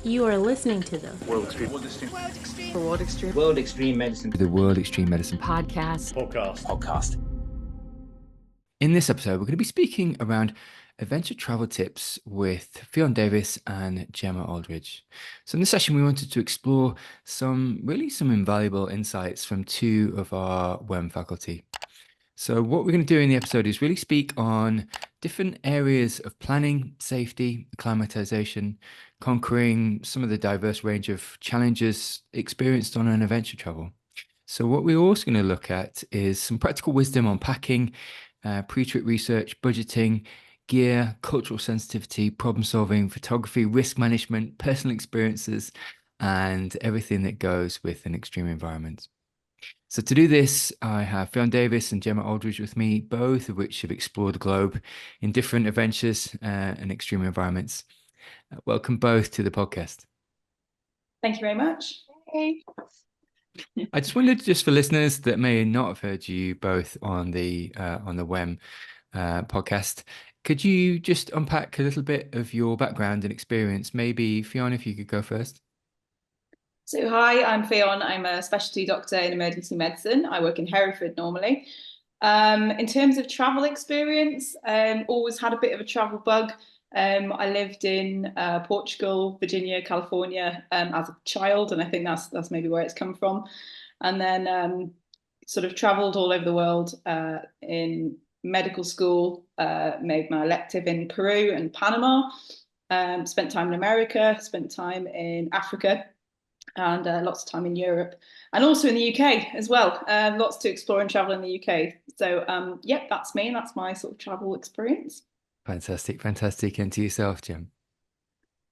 You are listening to the World Extreme Medicine. The World Extreme Medicine Podcast. In this episode, we're going to be speaking around adventure travel tips with Ffyon Davies and Gemma Aldridge. So in this session, we wanted to explore some invaluable insights from two of our WEM faculty. So what we're going to do in the episode is really speak on different areas of planning, safety, acclimatization, conquering some of the diverse range of challenges experienced on an adventure travel. So what we're also going to look at is some practical wisdom on packing, pre-trip research, budgeting, gear, cultural sensitivity, problem solving, photography, risk management, personal experiences, and everything that goes with an extreme environment. So to do this, I have Ffyon Davies and Gemma Aldridge with me, both of which have explored the globe in different adventures and extreme environments. Welcome both to the podcast. Thank you very much. Hey. I just wondered, just for listeners that may not have heard you both on the WEM podcast, could you just unpack a little bit of your background and experience? Maybe Ffyon, if you could go first. So hi, I'm Ffyon. I'm a specialty doctor in emergency medicine. I work in Hereford normally. In terms of travel experience, always had a bit of a travel bug. I lived in Portugal, Virginia, California as a child, and I think that's maybe where it's come from. And then sort of travelled all over the world in medical school, made my elective in Peru and Panama, spent time in America, spent time in Africa, and lots of time in Europe and also in the UK as well. Lots to explore and travel in the UK. So yeah, that's me. That's my sort of travel experience. Fantastic. And to yourself, Jim.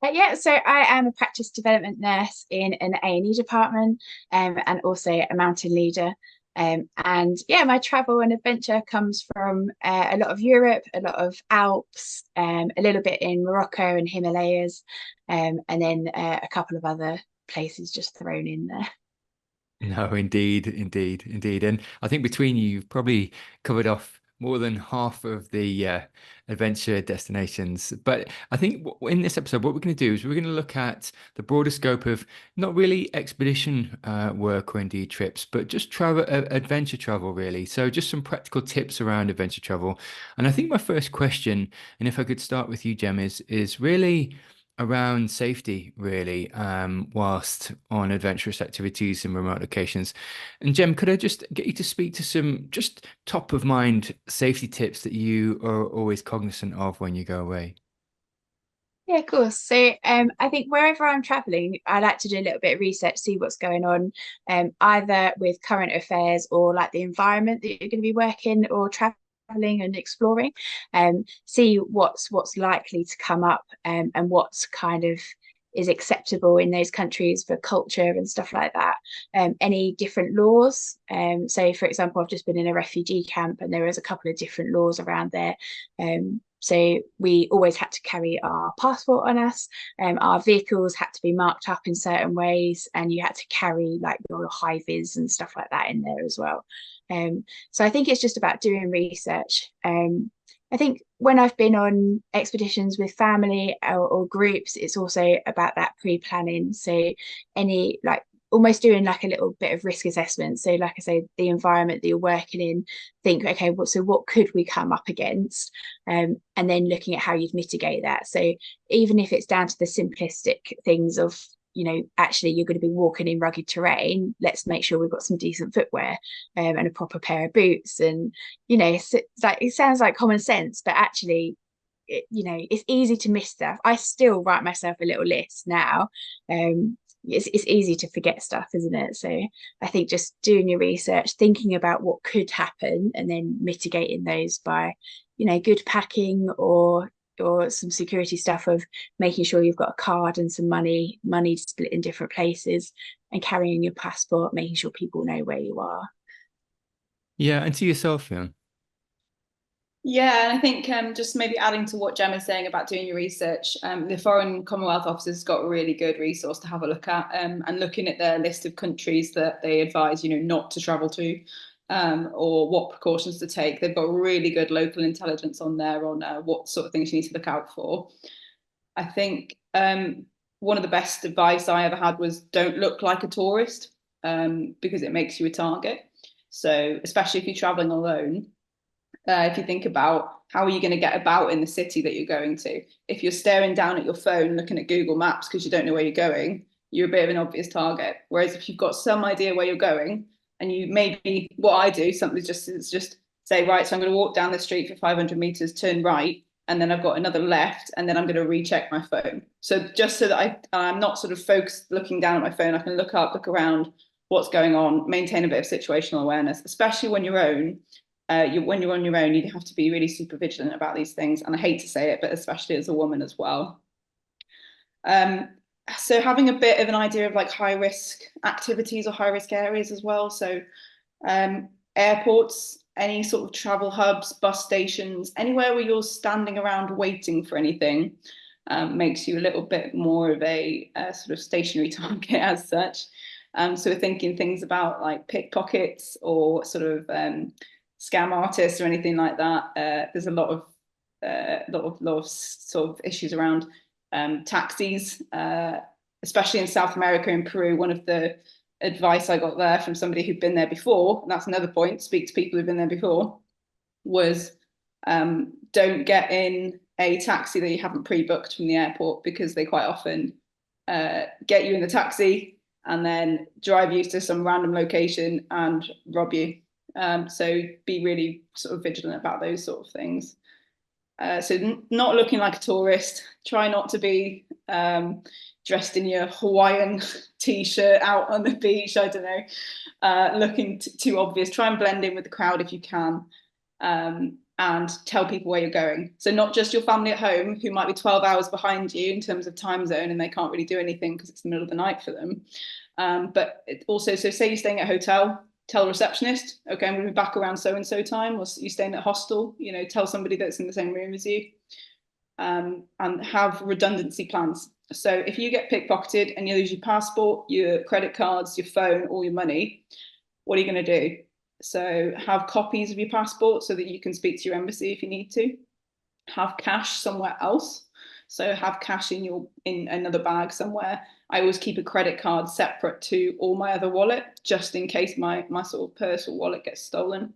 So I am a practice development nurse in an A&E department and also a mountain leader. And yeah, my travel and adventure comes from a lot of Europe, a lot of Alps, a little bit in Morocco and Himalayas, and then a couple of other places just thrown in there. No, indeed. And I think between you, you've probably covered off more than half of the adventure destinations. But I think in this episode, what we're going to do is we're going to look at the broader scope of not really expedition work or indeed trips, but just travel, adventure travel, really. So just some practical tips around adventure travel. And I think my first question, and if I could start with you, Jem, is really around safety, really, whilst on adventurous activities in remote locations. And Jem, could I just get you to speak to some just top of mind safety tips that you are always cognizant of when you go away? Yeah, of course. So I think wherever I'm traveling, I like to do a little bit of research, see what's going on, either with current affairs or like the environment that you're going to be working or traveling and exploring, see what's likely to come up, and what's kind of is acceptable in those countries for culture and stuff like that. Any different laws. So for example, I've just been in a refugee camp and there is a couple of different laws around there. So we always had to carry our passport on us. Our vehicles had to be marked up in certain ways, and you had to carry like your high vis and stuff like that in there as well. So I think it's just about doing research. I think when I've been on expeditions with family or groups, it's also about that pre-planning. So any like almost doing like a little bit of risk assessment. So like I say, the environment that you're working in, think, okay, so what could we come up against? And then looking at how you'd mitigate that. So even if it's down to the simplistic things of, actually you're going to be walking in rugged terrain, let's make sure we've got some decent footwear, and a proper pair of boots. And, it sounds like common sense, but actually, it's easy to miss stuff. I still write myself a little list now. It's easy to forget stuff, isn't it? So I think just doing your research, thinking about what could happen and then mitigating those by, good packing or some security stuff of making sure you've got a card and some money split in different places, and carrying your passport, making sure people know where you are. Yeah, and to yourself, yeah. Yeah, and I think just maybe adding to what Gemma's saying about doing your research, the Foreign Commonwealth Office has got a really good resource to have a look at, and looking at their list of countries that they advise, not to travel to, or what precautions to take. They've got really good local intelligence on there on what sort of things you need to look out for. I think one of the best advice I ever had was don't look like a tourist, because it makes you a target. So especially if you're traveling alone, if you think about how are you going to get about in the city that you're going to, if you're staring down at your phone looking at Google Maps because you don't know where you're going, you're a bit of an obvious target. Whereas if you've got some idea where you're going, and you maybe, what I do, something is just say, right, so I'm going to walk down the street for 500 meters, turn right, and then I've got another left, and then I'm going to recheck my phone. So just so that I'm not sort of focused looking down at my phone, I can look up, look around, what's going on, maintain a bit of situational awareness, especially when you're on your own, you have to be really super vigilant about these things. And I hate to say it, but especially as a woman as well. So having a bit of an idea of like high risk activities or high risk areas as well. So airports, any sort of travel hubs, bus stations, anywhere where you're standing around waiting for anything, makes you a little bit more of a sort of stationary target as such. So we're thinking things about like pickpockets or sort of scam artists or anything like that. There's a lot of sort of issues around taxis, especially in South America and Peru. One of the advice I got there from somebody who'd been there before, and that's another point, speak to people who've been there before, was don't get in a taxi that you haven't pre-booked from the airport, because they quite often get you in the taxi and then drive you to some random location and rob you. So be really sort of vigilant about those sort of things. So not looking like a tourist, try not to be dressed in your Hawaiian t-shirt out on the beach, I don't know, looking too obvious. Try and blend in with the crowd if you can, and tell people where you're going. So not just your family at home, who might be 12 hours behind you in terms of time zone and they can't really do anything because it's the middle of the night for them. But also, so say you're staying at a hotel, tell the receptionist, okay, I'm going to be back around so-and-so time, or you're staying at a hostel, you know, tell somebody that's in the same room as you, and have redundancy plans. So if you get pickpocketed and you lose your passport, your credit cards, your phone, all your money, what are you going to do? So have copies of your passport so that you can speak to your embassy if you need to. Have cash somewhere else. So have cash in another bag somewhere. I always keep a credit card separate to all my other wallet, just in case my sort of purse or wallet gets stolen.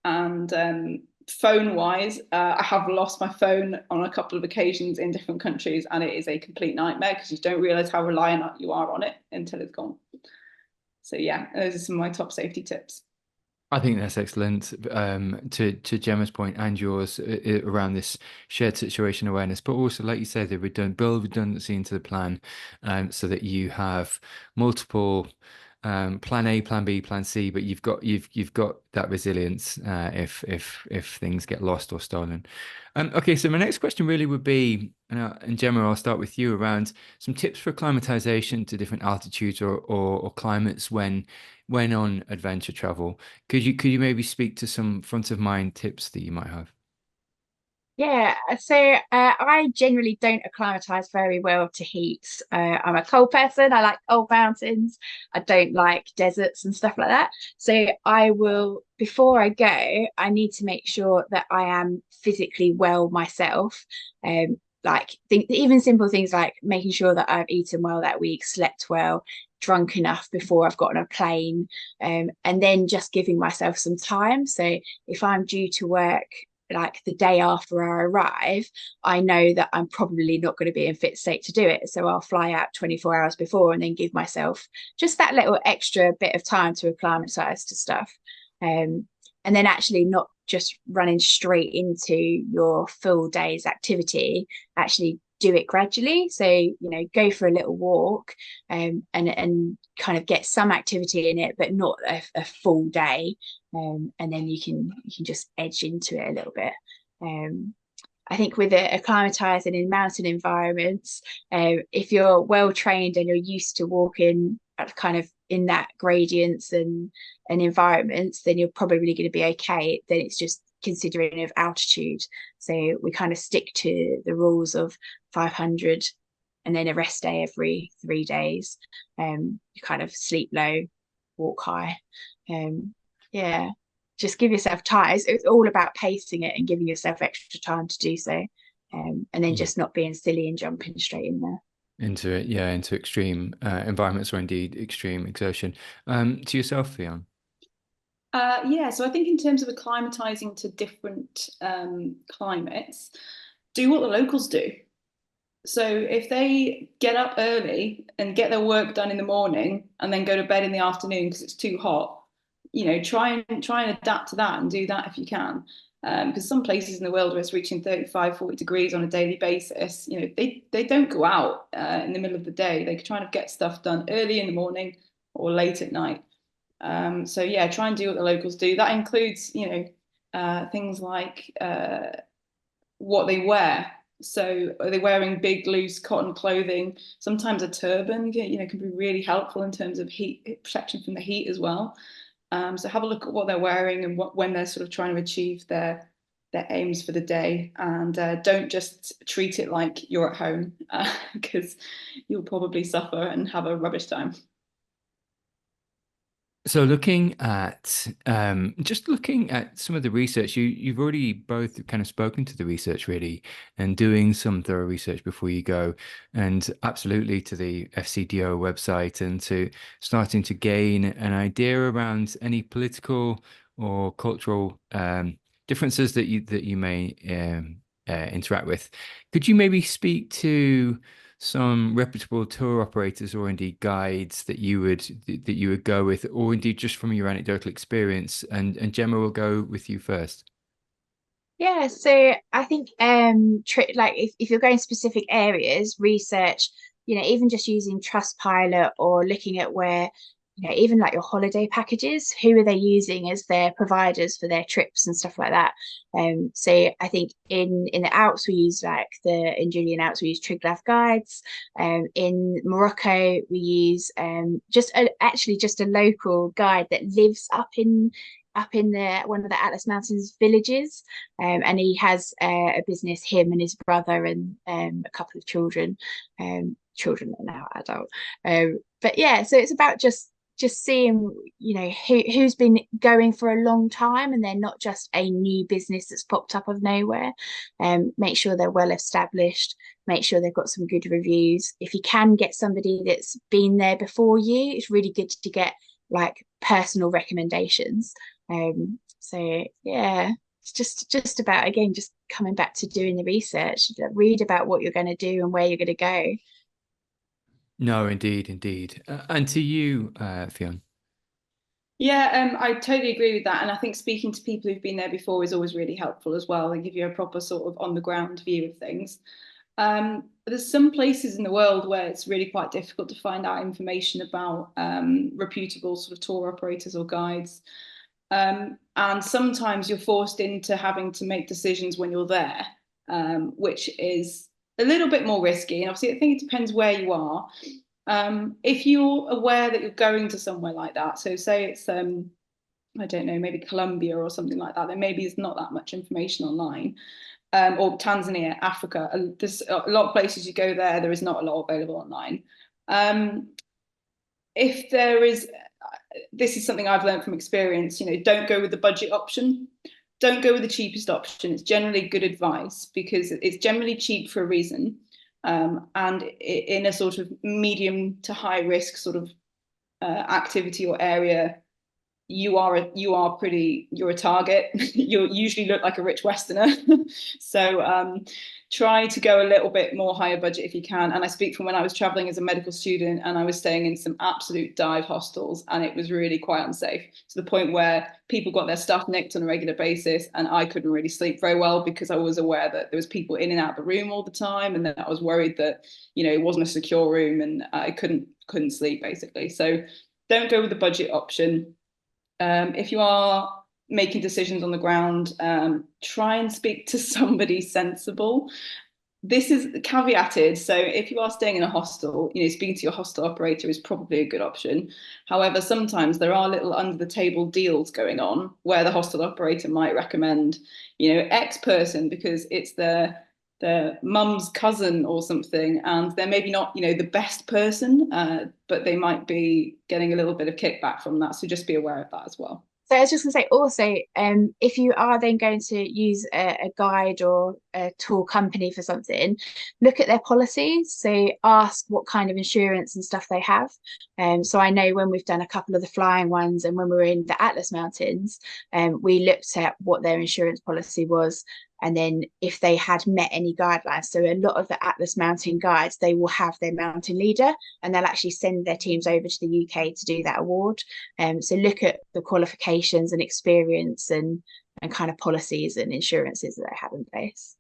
And phone wise, I have lost my phone on a couple of occasions in different countries, and it is a complete nightmare because you don't realize how reliant you are on it until it's gone. So yeah, those are some of my top safety tips. I think that's excellent. To Gemma's point and yours around this shared situation awareness, but also, like you said, build redundancy into the plan, so that you have multiple plan A, plan B, plan C, but you've got that resilience if things get lost or stolen. Okay, so my next question really would be, and Gemma, I'll start with you, around some tips for acclimatization to different altitudes or climates when on adventure travel. Could you maybe speak to some front of mind tips that you might have? Yeah, so I generally don't acclimatize very well to heat. I'm a cold person. I like cold mountains. I don't like deserts and stuff like that. So I will, before I go, I need to make sure that I am physically well myself. Like even simple things like making sure that I've eaten well that week, slept well, drunk enough before I've gotten on a plane, and then just giving myself some time. So if I'm due to work like the day after I arrive, I know that I'm probably not going to be in fit state to do it. So I'll fly out 24 hours before and then give myself just that little extra bit of time to acclimatize to stuff. And then actually not just running straight into your full day's activity, actually do it gradually. So, you know, go for a little walk, and kind of get some activity in it, but not a full day. And then you can just edge into it a little bit. I think with acclimatizing in mountain environments, if you're well trained and you're used to walking kind of in that gradients and environments, then you're probably going to be okay. Then it's just considering of altitude. So we kind of stick to the rules of 500 and then a rest day every 3 days. You kind of sleep low, walk high. Yeah, just give yourself time. It's all about pacing it and giving yourself extra time to do so. And then just not being silly and jumping straight in there. into it, yeah, into extreme environments or indeed extreme exertion. To yourself, Ffyon? Yeah, so I think in terms of acclimatizing to different climates, do what the locals do. So if they get up early and get their work done in the morning and then go to bed in the afternoon because it's too hot, try and adapt to that and do that if you can. Because some places in the world where it's reaching 35, 40 degrees on a daily basis, they don't go out in the middle of the day. They try and get stuff done early in the morning or late at night. So yeah, try and do what the locals do. That includes, things like what they wear. So are they wearing big, loose cotton clothing? Sometimes a turban, can be really helpful in terms of heat protection from the heat as well. So have a look at what they're wearing and when they're sort of trying to achieve their aims for the day, and don't just treat it like you're at home, because you'll probably suffer and have a rubbish time. So looking at just looking at some of the research, you've already both kind of spoken to the research really and doing some thorough research before you go, and absolutely to the FCDO website and to starting to gain an idea around any political or cultural differences that you may interact with. Could you maybe speak to some reputable tour operators or indeed guides that you would go with, or indeed just from your anecdotal experience? And Gemma will go with you first. Yeah, so I think like if you're going specific areas, research, even just using Trustpilot or looking at where, even like your holiday packages, who are they using as their providers for their trips and stuff like that. So I think in the Alps we use in Julian Alps we use Triglav guides. In Morocco we use actually just a local guide that lives up in one of the Atlas Mountains villages, and he has a business. Him and his brother and a couple of children. Children are now adult, but yeah. So it's about just seeing who's been going for a long time, and they're not just a new business that's popped up of nowhere. Make sure they're well established. Make sure they've got some good reviews. If you can get somebody that's been there before you, it's really good to get like personal recommendations. So yeah, it's just about, again, just coming back to doing the research. Read about what you're going to do and where you're going to go. No, indeed. And to you, Ffyon. Yeah, I totally agree with that. And I think speaking to people who've been there before is always really helpful as well. They give you a proper sort of on the ground view of things. There's some places in the world where it's really quite difficult to find out information about reputable sort of tour operators or guides. And sometimes you're forced into having to make decisions when you're there, which is a little bit more risky. And obviously, I think it depends where you are. If you're aware that you're going to somewhere like that, so say it's, I don't know, maybe Colombia or something like that, then maybe there's not that much information online. Or Tanzania, Africa, there's a lot of places you go there is not a lot available online. If there is, this is something I've learned from experience, don't go with the budget option. Don't go with the cheapest option. It's generally good advice because it's generally cheap for a reason. And in a sort of medium to high risk sort of activity or area, you're a target. You usually look like a rich Westerner. So try to go a little bit more higher budget if you can. And I speak from when I was traveling as a medical student and I was staying in some absolute dive hostels, and it was really quite unsafe to the point where people got their stuff nicked on a regular basis, and I couldn't really sleep very well because I was aware that there was people in and out of the room all the time, and then I was worried that it wasn't a secure room, and I couldn't sleep basically. So don't go with the budget option. If you are making decisions on the ground, try and speak to somebody sensible. This is caveated. So if you are staying in a hostel, speaking to your hostel operator is probably a good option. However, sometimes there are little under the table deals going on where the hostel operator might recommend, X person because it's their mum's cousin or something, and they're maybe not, the best person, but they might be getting a little bit of kickback from that. So just be aware of that as well. So I was just going to say also, if you are then going to use a guide or a tour company for something, look at their policies. So ask what kind of insurance and stuff they have. So I know when we've done a couple of the flying ones and when we were in the Atlas Mountains, we looked at what their insurance policy was. And then if they had met any guidelines, so a lot of the Atlas Mountain guides, they will have their mountain leader and they'll actually send their teams over to the UK to do that award. So look at the qualifications and experience and kind of policies and insurances that they have in place.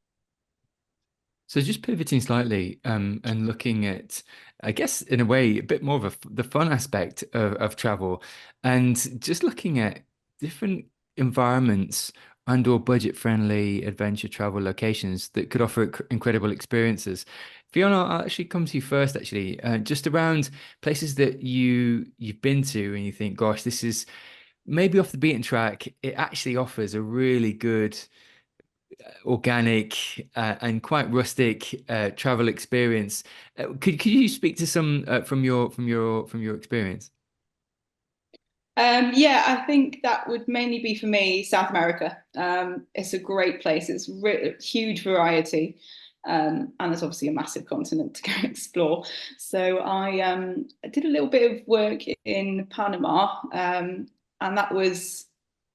So just pivoting slightly and looking at, I guess, in a way, a bit more of the fun aspect of travel, and just looking at different environments and or budget-friendly adventure travel locations that could offer incredible experiences. Fiona, I'll actually come to you first, actually, just around places that you've been to and you think, gosh, this is maybe off the beaten track. It actually offers a really good organic and quite rustic travel experience. Could you speak to some from your experience? Yeah, I think that would mainly be for me, South America. It's a great place. It's huge variety. And there's obviously a massive continent to go and explore. So I did a little bit of work in Panama, and that was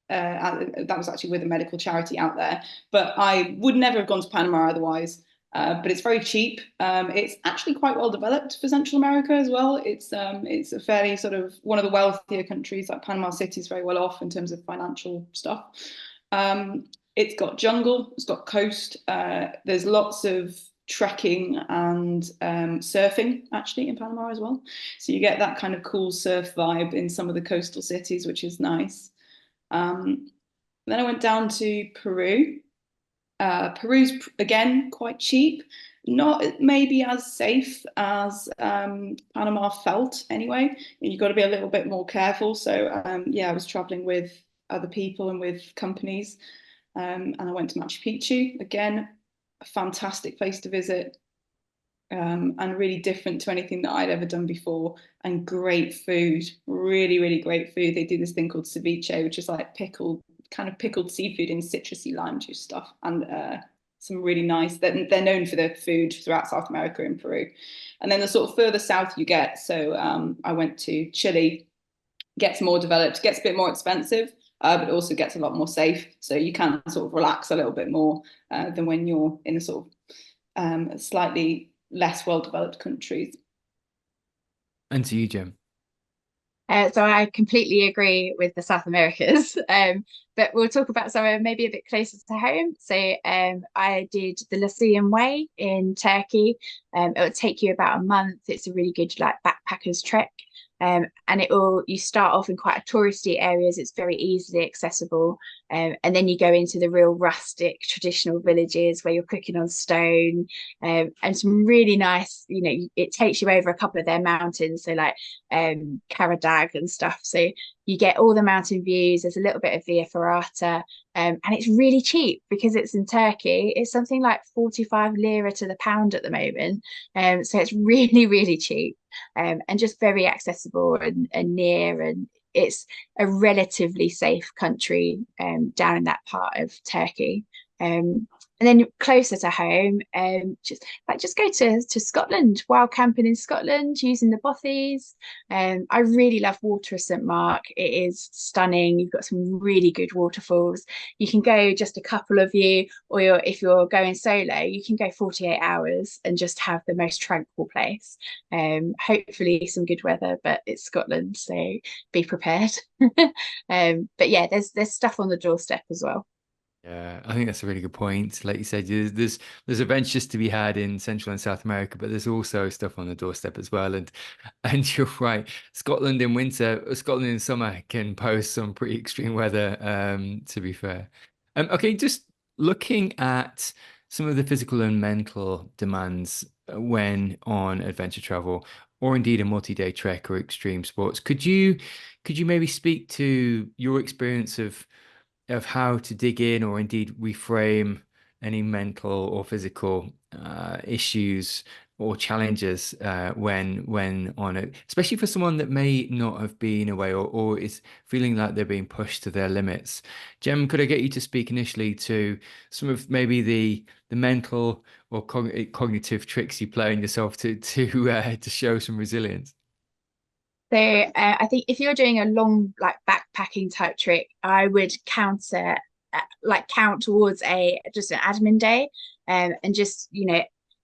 actually with a medical charity out there. But I would never have gone to Panama otherwise. But it's very cheap. It's actually quite well developed for Central America as well. It's a fairly sort of one of the wealthier countries. Like Panama City is very well off in terms of financial stuff. It's got jungle, it's got coast. There's lots of trekking and surfing actually in Panama as well. So you get that kind of cool surf vibe in some of the coastal cities, which is nice. Then I went down to Peru. Peru's again quite cheap, not maybe as safe as Panama felt anyway. And you've got to be a little bit more careful. So yeah, I was traveling with other people and with companies, and I went to Machu Picchu again, a fantastic place to visit. And really different to anything that I'd ever done before, and great food, really, really great food. They do this thing called ceviche, which is like pickled seafood in citrusy lime juice stuff, and some really nice. They're known for their food throughout South America and Peru, and then the sort of further south you get. So I went to Chile. Gets more developed, gets a bit more expensive, but also gets a lot more safe. So you can sort of relax a little bit more than when you're in a sort of slightly less well-developed countries. And to you, Jim. So I completely agree with the South Americas, but we'll talk about somewhere maybe a bit closer to home. So I did the Lycian Way in Turkey. It would take you about a month. It's a really good like backpackers trek. And you start off in quite touristy areas. It's very easily accessible. And then you go into the real rustic traditional villages where you're cooking on stone, and some really nice, it takes you over a couple of their mountains. So like Karadag and stuff. So you get all the mountain views. There's a little bit of Via Ferrata, and it's really cheap because it's in Turkey. It's something like 45 lira to the pound at the moment. So it's really, really cheap, and just very accessible and near, and it's a relatively safe country down in that part of Turkey. And then closer to home, just go to Scotland, wild camping in Scotland, using the bothies. I really love Water of St Mark. It is stunning. You've got some really good waterfalls. You can go just a couple of you, or if you're going solo, you can go 48 hours and just have the most tranquil place. Hopefully some good weather, but it's Scotland, so be prepared. But yeah, there's stuff on the doorstep as well. Yeah, I think that's a really good point. Like you said, there's adventures to be had in Central and South America, but there's also stuff on the doorstep as well. And you're right, Scotland in winter, Scotland in summer can pose some pretty extreme weather, to be fair. Okay, just looking at some of the physical and mental demands when on adventure travel, or indeed a multi-day trek or extreme sports. Could you maybe speak to your experience of how to dig in or indeed reframe any mental or physical issues or challenges when on it, especially for someone that may not have been away or is feeling like they're being pushed to their limits? Jem, could I get you to speak initially to some of maybe the mental or cognitive tricks you play on yourself to show some resilience? So I think if you're doing a long like backpacking type trip, I would count towards just an admin day, and just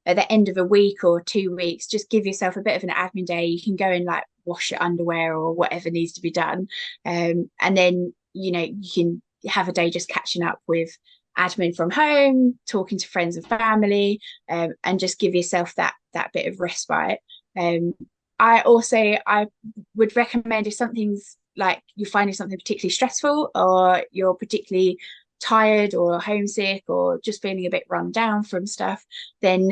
at the end of a week or 2 weeks, just give yourself a bit of an admin day. You can go and like wash your underwear or whatever needs to be done, and then you can have a day just catching up with admin from home, talking to friends and family, and just give yourself that bit of respite. I would recommend, if something's like you're finding something particularly stressful, or you're particularly tired or homesick or just feeling a bit run down from stuff, then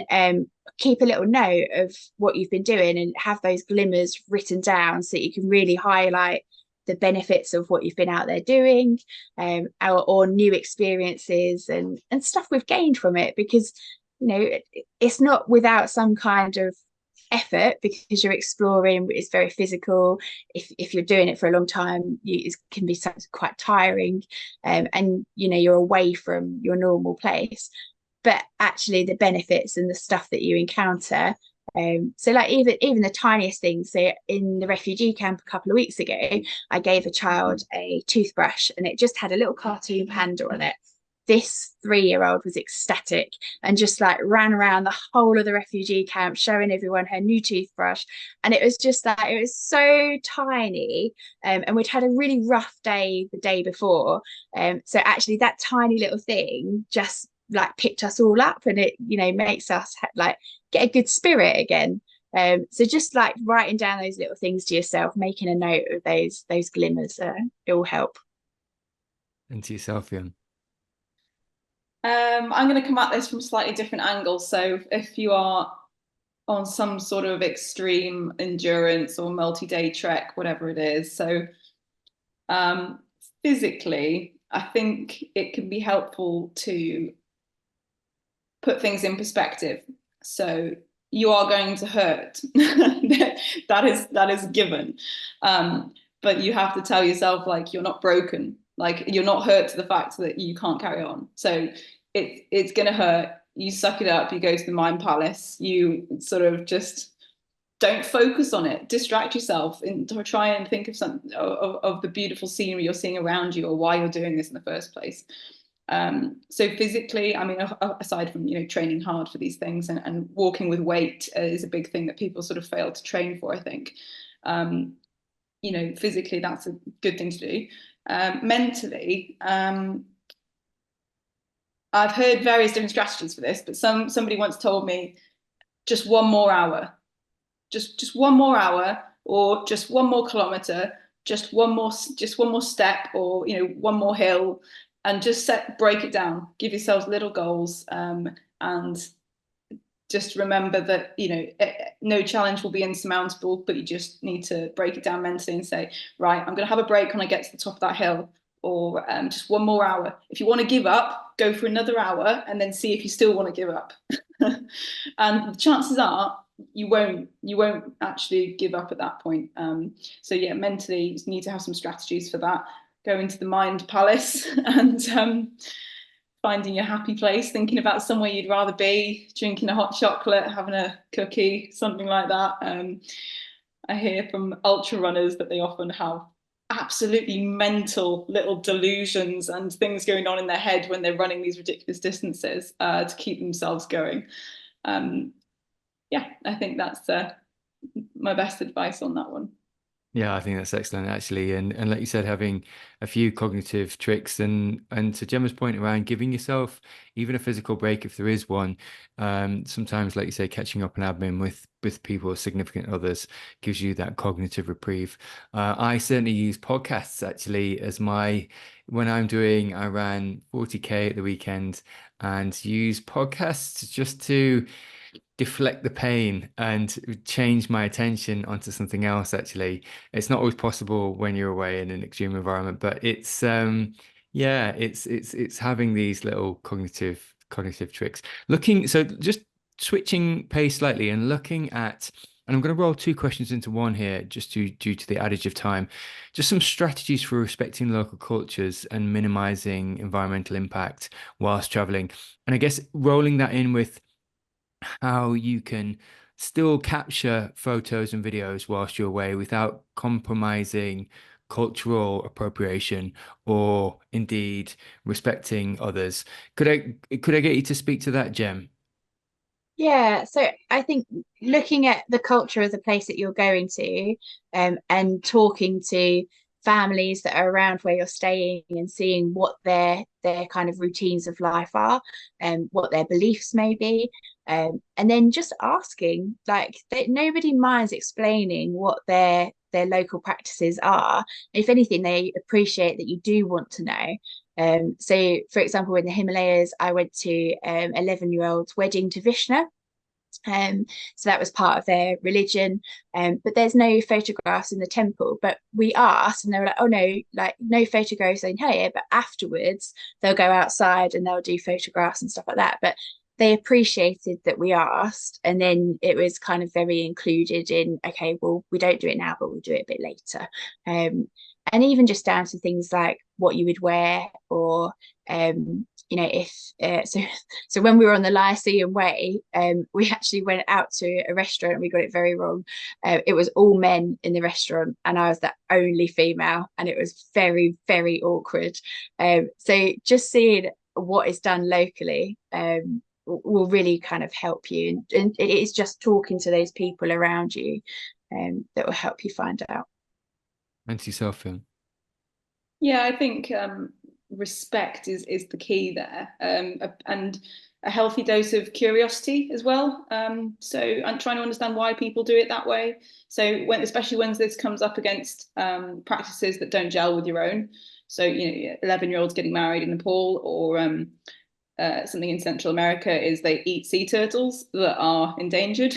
keep a little note of what you've been doing and have those glimmers written down so that you can really highlight the benefits of what you've been out there doing, or new experiences and stuff we've gained from it, because it's not without some kind of effort, because you're exploring. It's very physical. If you're doing it for a long time, it can be quite tiring, and you're away from your normal place. But actually the benefits and the stuff that you encounter, so like even the tiniest things. So in the refugee camp a couple of weeks ago, I gave a child a toothbrush and it just had a little cartoon panda on it. This 3-year-old was ecstatic and just like ran around the whole of the refugee camp showing everyone her new toothbrush. And it was just that it was so tiny, and we'd had a really rough day the day before, so actually that tiny little thing just like picked us all up, and it makes us like get a good spirit again. So just like writing down those little things to yourself, making a note of those glimmers, it will help. And to yourself, Ffyon. I'm going to come at this from a slightly different angle. So if you are on some sort of extreme endurance or multi-day trek, whatever it is, so physically, I think it can be helpful to put things in perspective. So you are going to hurt. that is given. But you have to tell yourself, like, you're not broken. Like, you're not hurt to the fact that you can't carry on. So it's going to hurt. You suck it up. You go to the mind palace. You sort of just don't focus on it. Distract yourself and try and think of something of the beautiful scenery you're seeing around you, or why you're doing this in the first place. So physically, I mean, aside from training hard for these things, and walking with weight is a big thing that people sort of fail to train for, I think. Physically, that's a good thing to do. Mentally, I've heard various different strategies for this, but somebody once told me, just one more hour, just one more hour, or just one more kilometer, just one more step, or one more hill, and just break it down. Give yourselves little goals, and just remember that no challenge will be insurmountable, but you just need to break it down mentally and say, right, I'm going to have a break when I get to the top of that hill, or just one more hour. If you want to give up, go for another hour and then see if you still want to give up. And the chances are you won't actually give up at that point. So yeah, mentally you need to have some strategies for that. Go into the mind palace and finding your happy place, thinking about somewhere you'd rather be, drinking a hot chocolate, having a cookie, something like that. I hear from ultra runners that they often have absolutely mental little delusions and things going on in their head when they're running these ridiculous distances to keep themselves going. Yeah, I think that's my best advice on that one. Yeah, I think that's excellent, actually. And like you said, having a few cognitive tricks, and to Gemma's point around giving yourself even a physical break if there is one. Sometimes, like you say, catching up on admin with people, significant others, gives you that cognitive reprieve. I certainly use podcasts actually as when I ran 40K at the weekend, and use podcasts just to deflect the pain and change my attention onto something else. Actually, it's not always possible when you're away in an extreme environment, but it's having these little cognitive tricks. So just switching pace slightly and looking at, and I'm going to roll two questions into one here, just due to the adage of time, just some strategies for respecting local cultures and minimizing environmental impact whilst traveling. And I guess rolling that in with how you can still capture photos and videos whilst you're away without compromising cultural appropriation or indeed respecting others. Could I get you to speak to that, Gem? Yeah, so I think looking at the culture of the place that you're going to, and talking to families that are around where you're staying and seeing what their kind of routines of life are, and what their beliefs may be, and then just asking, like, nobody minds explaining what their local practices are. If anything, they appreciate that you do want to know. So, for example, in the Himalayas, I went to 11-year-old's wedding to Vishnu. So that was part of their religion. But there's no photographs in the temple. But we asked, and they were like, "Oh no, like no photographs in here." But afterwards, they'll go outside and they'll do photographs and stuff like that. But they appreciated that we asked, and then it was kind of very included in, okay, well, we don't do it now, but we'll do it a bit later. And even just down to things like what you would wear, or if so when we were on the Lyceum Way, we actually went out to a restaurant and we got it very wrong. It was all men in the restaurant and I was the only female, and it was very, very awkward. So just seeing what is done locally will really kind of help you, and it is just talking to those people around you that will help you find out. And to yourself, Ffyon. Yeah, I think respect is the key there, and a healthy dose of curiosity as well. So I'm trying to understand why people do it that way. So especially when this comes up against practices that don't gel with your own. So 11-year-olds getting married in Nepal, or something in Central America is they eat sea turtles that are endangered.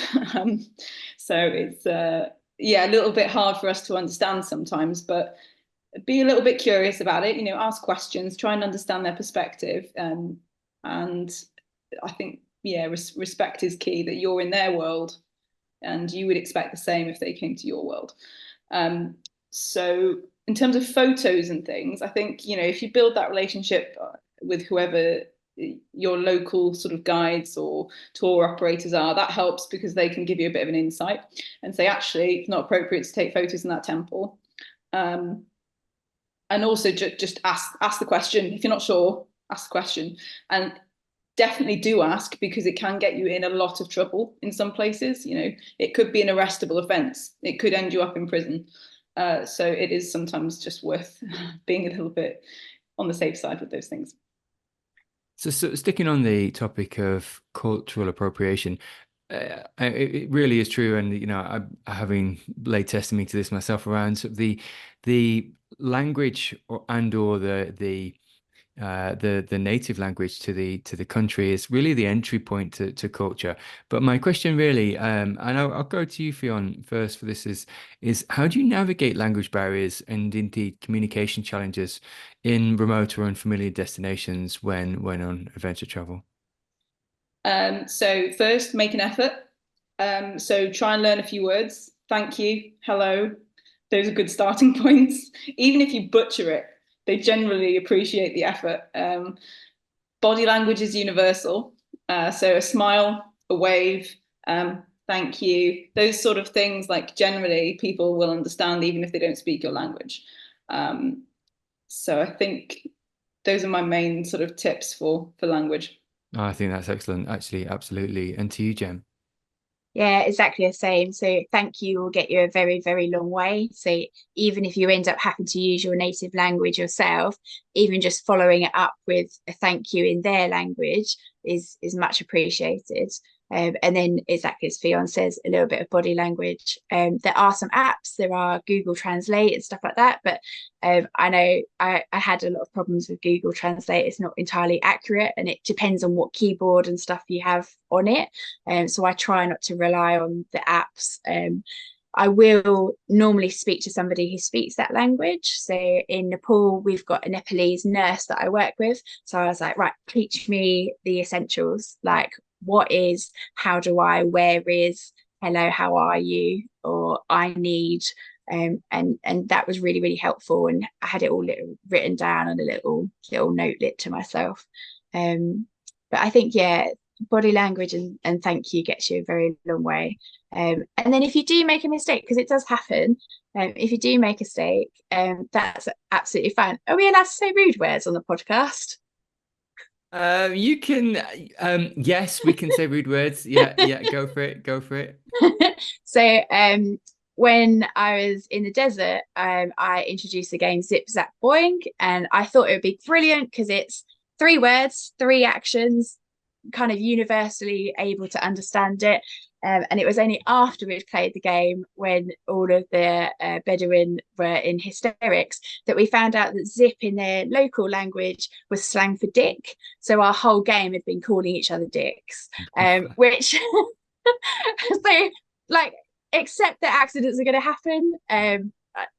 So it's a little bit hard for us to understand sometimes, but be a little bit curious about it, ask questions, try and understand their perspective. And I think, respect is key, that you're in their world and you would expect the same if they came to your world. So in terms of photos and things, I think, if you build that relationship with whoever your local sort of guides or tour operators are, that helps because they can give you a bit of an insight and say, actually, it's not appropriate to take photos in that temple. And also just ask the question. If you're not sure, ask the question. And definitely do ask, because it can get you in a lot of trouble in some places. It could be an arrestable offence. It could end you up in prison. So it is sometimes just worth being a little bit on the safe side with those things. So sticking on the topic of cultural appropriation, it really is true, and I having laid testimony to this myself around sort of the language or the native language to the country is really the entry point to culture. But my question really, and I'll go to you, Ffyon, first for this, is how do you navigate language barriers and indeed communication challenges in remote or unfamiliar destinations when on adventure travel? So first, make an effort. So try and learn a few words. Thank you, hello. Those are good starting points. Even if you butcher it, they generally appreciate the effort. Body language is universal. So a smile, a wave, thank you. Those sort of things, like, generally people will understand even if they don't speak your language. So I think those are my main sort of tips for language. Oh, I think that's excellent, actually, absolutely. And to you, Gem? Yeah, exactly the same. So thank you will get you a very, very long way. So even if you end up having to use your native language yourself, even just following it up with a thank you in their language is much appreciated. And then, exactly as Ffyon says, a little bit of body language. There are some apps, there are Google Translate and stuff like that, but I know I had a lot of problems with Google Translate. It's not entirely accurate, and it depends on what keyboard and stuff you have on it. So I try not to rely on the apps. I will normally speak to somebody who speaks that language. So in Nepal, we've got a Nepalese nurse that I work with. So I was like, right, teach me the essentials. Like, what is, how do I, where is, hello, how are you, or I need. And that was really, really helpful, and I had it all written down on a little notelet to myself. But I think, yeah, body language and thank you gets you a very long way. And then if you do make a mistake, because it does happen, if you do make a mistake, that's absolutely fine. Are we allowed to say rude words on the podcast? You can, yes, we can say rude words. Yeah, go for it. So when I was in the desert, I introduced the game Zip Zap Boing, and I thought it would be brilliant because it's 3 words, 3 actions, kind of universally able to understand it. And it was only after we'd played the game, when all of the Bedouin were in hysterics, that we found out that zip in their local language was slang for dick. So our whole game had been calling each other dicks, which so like, accept that accidents are going to happen.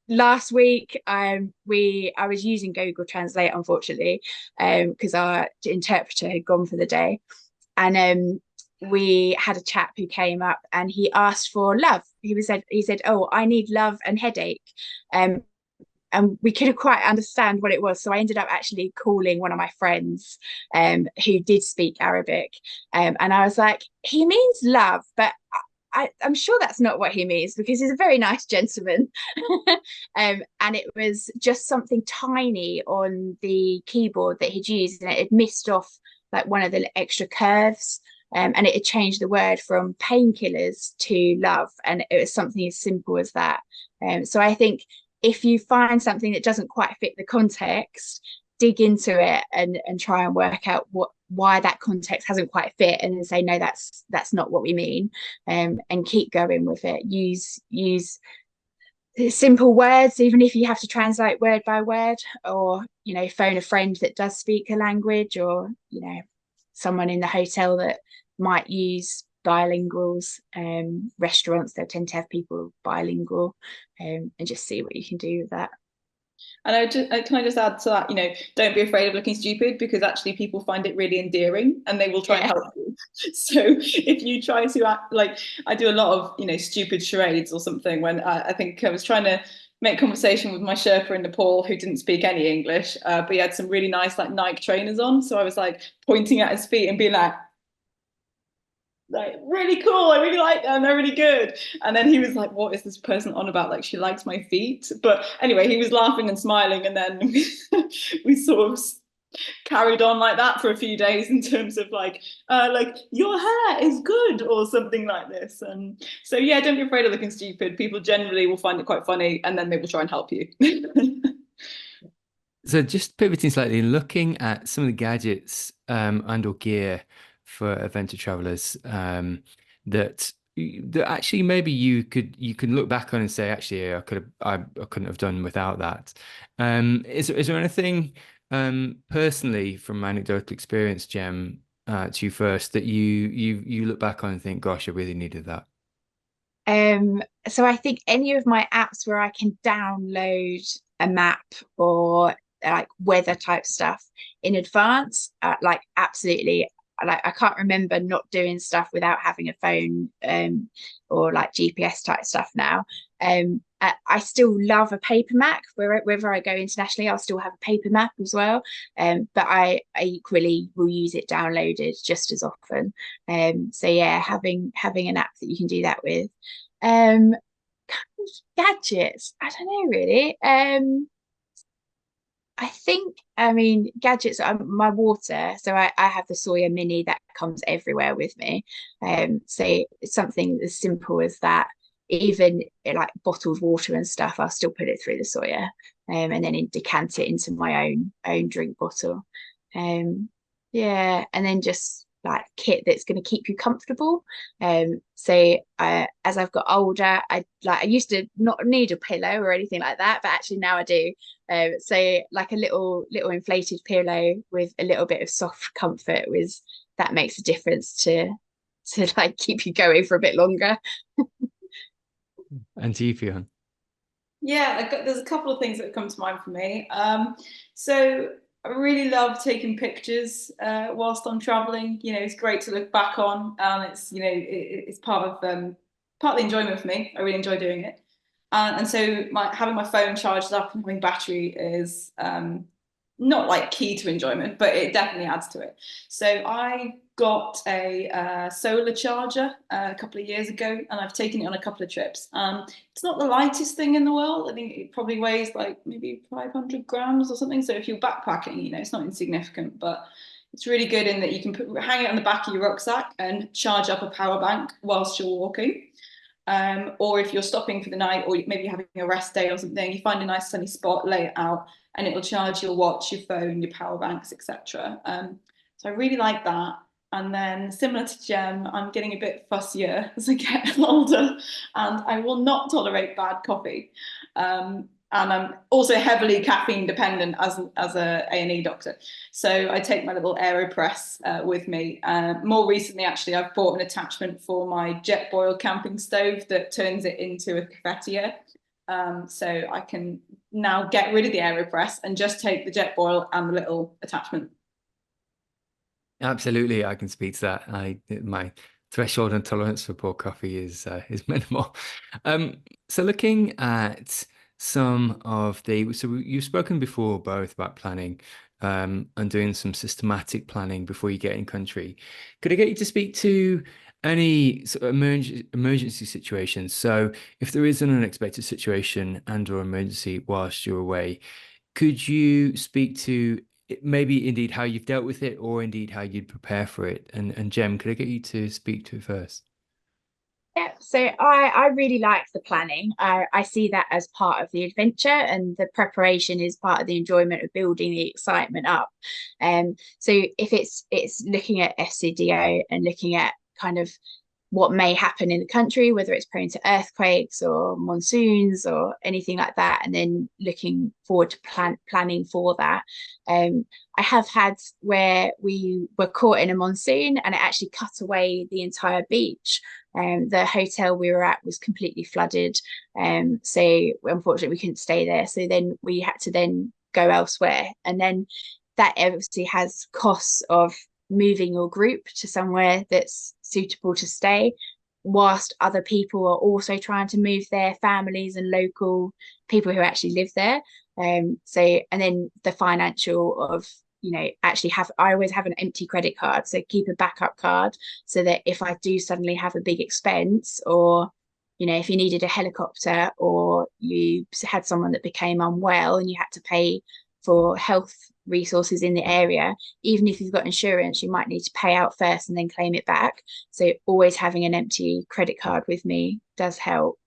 Last week I was using Google Translate, unfortunately, because our interpreter had gone for the day, and we had a chap who came up and he asked for love. He said, oh, I need love and headache. And we couldn't quite understand what it was, so I ended up actually calling one of my friends who did speak Arabic, and I was like, he means love, but I'm sure that's not what he means, because he's a very nice gentleman. And it was just something tiny on the keyboard that he'd used, and it had missed off like one of the extra curves, and it had changed the word from painkillers to love, and it was something as simple as that. So I think if you find something that doesn't quite fit the context, dig into it and try and work out why that context hasn't quite fit, and then say, no, that's not what we mean, and keep going with it. Use simple words, even if you have to translate word by word, or phone a friend that does speak a language, or someone in the hotel that might use bilinguals. Restaurants, they'll tend to have people bilingual, and just see what you can do with that. And can I just add to that, don't be afraid of looking stupid, because actually people find it really endearing and they will try and help you. So if you try to act like, I do a lot of, stupid charades or something, when I think I was trying to make conversation with my Sherpa in Nepal who didn't speak any English, but he had some really nice like Nike trainers on. So I was like pointing at his feet and being like, really cool, I really like them, they're really good. And then he was like, what is this person on about, like she likes my feet? But anyway, he was laughing and smiling, and then we sort of carried on like that for a few days, in terms of like your hair is good or something like this. And so yeah, don't be afraid of looking stupid. People generally will find it quite funny, and then they will try and help you. So just pivoting slightly, looking at some of the gadgets and or gear for adventure travelers that actually maybe you can look back on and say, actually, I couldn't have done without that. Is there anything personally from anecdotal experience, Gem, to you first, that you look back on and think, gosh, I really needed that? So I think any of my apps where I can download a map or like weather type stuff in advance, like absolutely. Like I can't remember not doing stuff without having a phone, or like GPS type stuff now. I still love a paper map. Wherever I go internationally, I'll still have a paper map as well. But I equally will use it downloaded just as often. So yeah, having an app that you can do that with. Gadgets, I don't know really. I think, gadgets are my water. So I have the Sawyer Mini that comes everywhere with me. So it's something as simple as that. Even like bottled water and stuff, I'll still put it through the Sawyer, and then decant it into my own drink bottle. Yeah, and then just like kit that's going to keep you comfortable. So as I've got older, I used to not need a pillow or anything like that, but actually now I do. So like a little inflated pillow with a little bit of soft comfort, that makes a difference to like keep you going for a bit longer. And to you, Ffyon? Yeah, there's a couple of things that come to mind for me. So I really love taking pictures whilst I'm traveling. You know, it's great to look back on, and it's, you know, it's part of the enjoyment for me. I really enjoy doing it. And so having my phone charged up and having battery is not like key to enjoyment, but it definitely adds to it. So I got a solar charger a couple of years ago, and I've taken it on a couple of trips. It's not the lightest thing in the world. I think it probably weighs like maybe 500 grams or something. So if you're backpacking, you know, it's not insignificant, but it's really good in that you can hang it on the back of your rucksack and charge up a power bank whilst you're walking. Or if you're stopping for the night, or maybe you're having a rest day or something, you find a nice sunny spot, lay it out, and it will charge your watch, your phone, your power banks, etc. So I really like that. And then similar to Gem, I'm getting a bit fussier as I get older, and I will not tolerate bad coffee. And I'm also heavily caffeine dependent as a A&E doctor. So I take my little AeroPress with me. More recently, actually, I've bought an attachment for my jet boil camping stove that turns it into a cafetiere. So I can now get rid of the AeroPress and just take the jet boil and the little attachment. Absolutely, I can speak to that. My threshold and tolerance for poor coffee is minimal. So looking at some of you've spoken before both about planning and doing some systematic planning before you get in country. Could I get you to speak to any sort of emergency situations? So if there is an unexpected situation and or emergency whilst you're away, could you speak to maybe indeed how you've dealt with it, or indeed how you'd prepare for it? And Gem, could I get you to speak to it first? Yeah, so I really like the planning. I see that as part of the adventure, and the preparation is part of the enjoyment of building the excitement up. So if it's looking at FCDO and looking at kind of what may happen in the country, whether it's prone to earthquakes or monsoons or anything like that, and then looking forward to planning for that. I have had where we were caught in a monsoon and it actually cut away the entire beach. The hotel we were at was completely flooded. So unfortunately we couldn't stay there. So then we had to then go elsewhere. And then that obviously has costs of moving your group to somewhere that's suitable to stay, whilst other people are also trying to move their families and local people who actually live there. So, and then the financial of, you know, I always have an empty credit card, so keep a backup card so that if I do suddenly have a big expense, or you know, if you needed a helicopter or you had someone that became unwell and you had to pay for health resources in the area, even if you've got insurance, you might need to pay out first and then claim it back. So always having an empty credit card with me does help.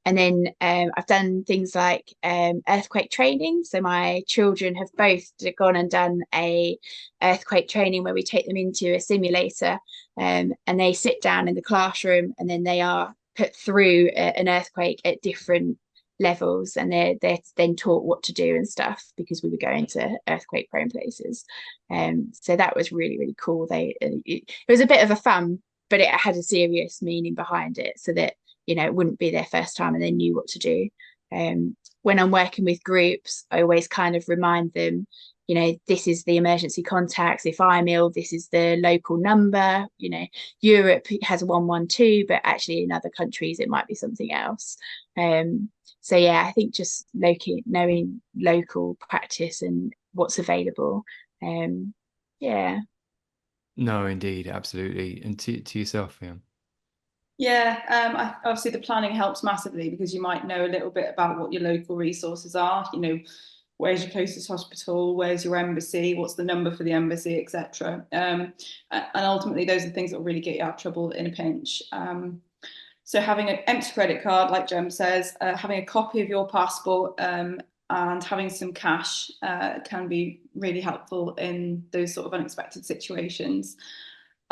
And then I've done things like earthquake training. So my children have both gone and done a earthquake training where we take them into a simulator and they sit down in the classroom, and then they are put through an earthquake at different levels, and they're then taught what to do and stuff, because we were going to earthquake prone places. So that was really, really cool. It was a bit of a fun, but it had a serious meaning behind it, so that, you know, it wouldn't be their first time and they knew what to do. When I'm working with groups, I always kind of remind them, you know, this is the emergency contacts. If I'm ill, this is the local number. You know, Europe has a 112, but actually in other countries it might be something else. So yeah, I think just knowing local practice and what's available. Yeah. No, indeed, absolutely. And to yourself, yeah. Yeah, obviously the planning helps massively, because you might know a little bit about what your local resources are. You know, where's your closest hospital, where's your embassy, what's the number for the embassy, etc. And ultimately those are the things that will really get you out of trouble in a pinch. So having an empty credit card, like Gem says, having a copy of your passport and having some cash can be really helpful in those sort of unexpected situations.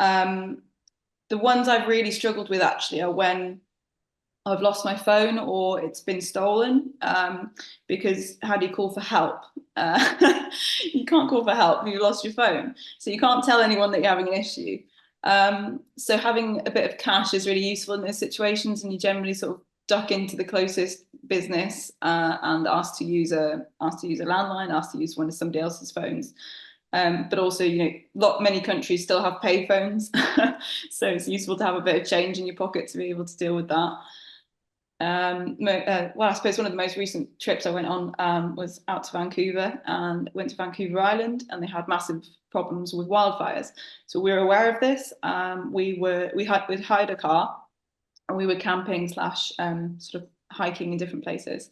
The ones I've really struggled with actually are when I've lost my phone or it's been stolen, because how do you call for help? You can't call for help if you've lost your phone. So you can't tell anyone that you're having an issue. So having a bit of cash is really useful in those situations, and you generally sort of duck into the closest business and ask to use a landline, ask to use one of somebody else's phones. But also, many countries still have pay phones, so it's useful to have a bit of change in your pocket to be able to deal with that. Well, I suppose one of the most recent trips I went on was out to Vancouver, and went to Vancouver Island, and they had massive problems with wildfires. So we were aware of this. We'd hired a car, and we were camping / sort of hiking in different places.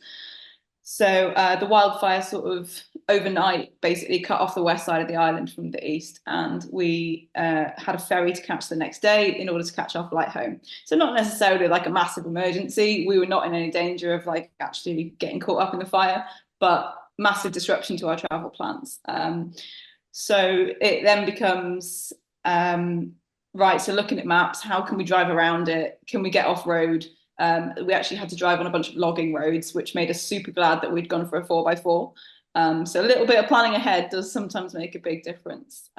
So the wildfire sort of overnight basically cut off the west side of the island from the east, and we had a ferry to catch the next day in order to catch our flight home. So not necessarily like a massive emergency. We were not in any danger of like actually getting caught up in the fire, but massive disruption to our travel plans. So it then becomes, right, so looking at maps, how can we drive around it? Can we get off road? We actually had to drive on a bunch of logging roads, which made us super glad that we'd gone for a 4x4. So a little bit of planning ahead does sometimes make a big difference.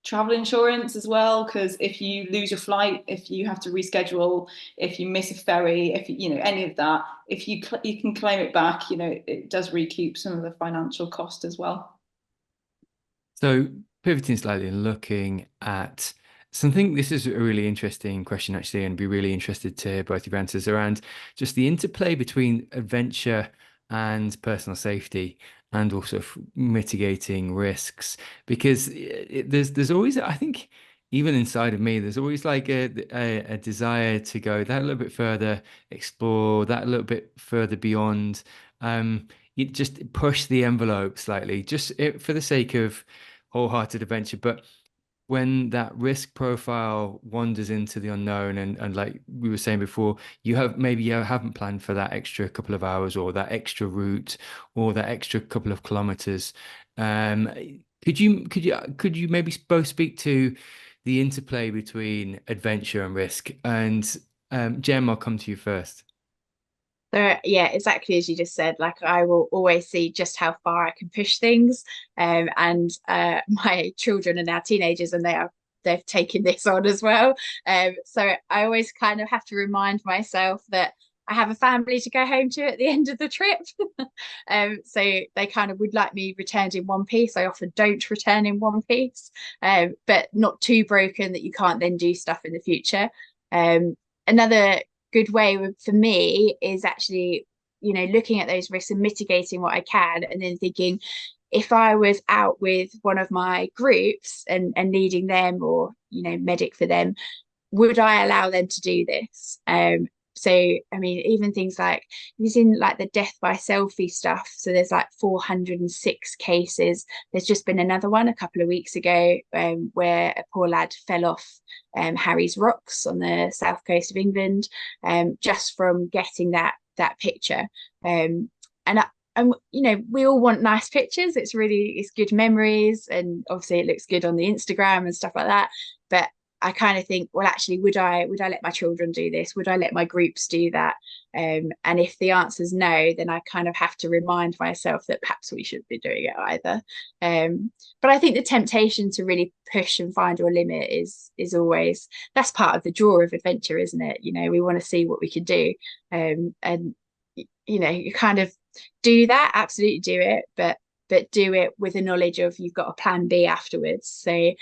Travel insurance as well, because if you lose your flight, if you have to reschedule, if you miss a ferry, if any of that, if you can claim it back, it does recoup some of the financial cost as well. So pivoting slightly and looking at something, this is a really interesting question actually, and be really interested to hear both your answers around just the interplay between adventure and personal safety, and also mitigating risks, because there's always, I think, even inside of me, there's always like a desire to go that a little bit further, explore that a little bit further beyond, you just push the envelope slightly, just for the sake of wholehearted adventure. But when that risk profile wanders into the unknown, and like we were saying before, you haven't planned for that extra couple of hours, or that extra route, or that extra couple of kilometers. Could you maybe both speak to the interplay between adventure and risk? And Jem, I'll come to you first. So yeah, exactly as you just said, like I will always see just how far I can push things. And my children are now teenagers, and they've taken this on as well. So I always kind of have to remind myself that I have a family to go home to at the end of the trip. So they kind of would like me returned in one piece. I often don't return in one piece, but not too broken that you can't then do stuff in the future. Another good way for me is actually, looking at those risks and mitigating what I can, and then thinking, if I was out with one of my groups and leading them, or medic for them, would I allow them to do this? So I mean, even things like you've seen like the death by selfie stuff, so there's like 406 cases. There's just been another one a couple of weeks ago, where a poor lad fell off Harry's Rocks on the south coast of England, just from getting that picture. And we all want nice pictures. It's good memories, and obviously it looks good on the Instagram and stuff like that. But I kind of think, well, actually, would I let my children do this? Would I let my groups do that? And if the answer is no, then I kind of have to remind myself that perhaps we shouldn't be doing it either. But I think the temptation to really push and find your limit is always, that's part of the draw of adventure, isn't it? We want to see what we can do. And you kind of do that, absolutely do it, but do it with the knowledge of you've got a plan B afterwards. So